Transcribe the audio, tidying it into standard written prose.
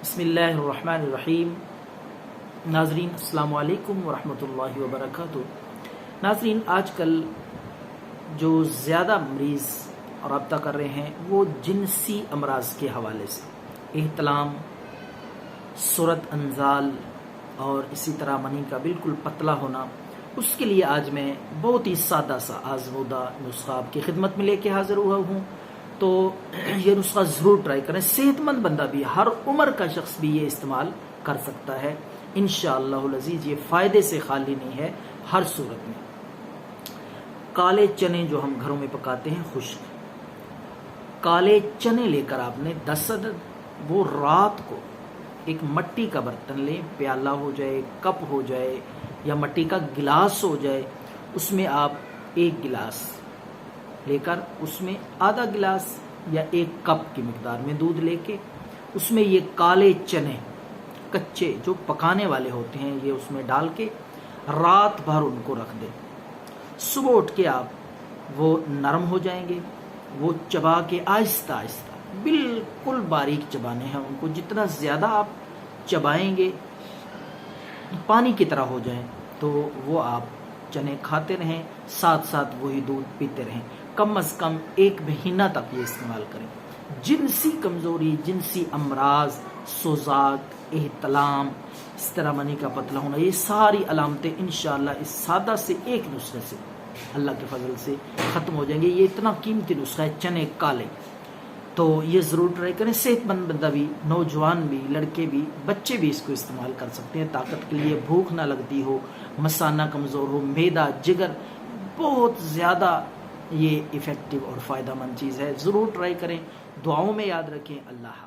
बिस्मिल्लाहिर्रहमानिर्रहीम। नाजरीन अस्सलाम वालेकुम वरहमतुल्लाहि वबरकातुह। नाजरीन, आजकल जो ज़्यादा मरीज़ रब्ता कर रहे हैं वो जिनसी अमराज के हवाले से एहतलाम, सूरत अंजाल और इसी तरह मनी का बिल्कुल पतला होना। उसके लिए आज मैं बहुत ही सादा सा आजमूदा नुस्खा आपकी खिदमत में लेके हाजिर हुआ हूँ। तो ये नुस्खा ज़रूर ट्राई करें। सेहतमंद बंदा भी, हर उम्र का शख्स भी ये इस्तेमाल कर सकता है। इंशाअल्लाहुल अज़ीज़ ये फ़ायदे से खाली नहीं है हर सूरत में। काले चने जो हम घरों में पकाते हैं, खुश्क काले चने लेकर आपने 10 अदद, वो रात को एक मट्टी का बर्तन लें, प्याला हो जाए, कप हो जाए या मट्टी का गिलास हो जाए, उसमें आप एक गिलास लेकर उसमें आधा गिलास या एक कप की मिकदार में दूध लेके उसमें ये काले चने कच्चे जो पकाने वाले होते हैं ये उसमें डाल के रात भर उनको रख दें। सुबह उठ के आप वो नरम हो जाएंगे, वो चबा के आहिस्ता आहिस्ता बिल्कुल बारीक चबाने हैं उनको। जितना ज़्यादा आप चबाएंगे पानी की तरह हो जाएं तो वो आप चने खाते रहें, साथ साथ वही दूध पीते रहें। कम से कम 1 महीना तक ये इस्तेमाल करें। जिनसी कमज़ोरी, जिनसी अमराज, सोजाक, एहतलाम, इस तरह मनी का पतला होना, ये सारी अलामतें इंशाअल्लाह इस सादा से एक नुस्खे से अल्लाह के फजल से ख़त्म हो जाएंगे। ये इतना कीमती नुस्खा है चने काले, तो ये ज़रूर ट्राई करें। सेहतमंद बंदा भी, नौजवान भी, लड़के भी, बच्चे भी इसको इस्तेमाल कर सकते हैं। ताकत के लिए, भूख ना लगती हो, मसाना कमज़ोर हो, मैदा, जिगर, बहुत ज़्यादा ये इफ़ेक्टिव और फ़ायदेमंद चीज़ है। ज़रूर ट्राई करें। दुआओं में याद रखें। अल्लाह।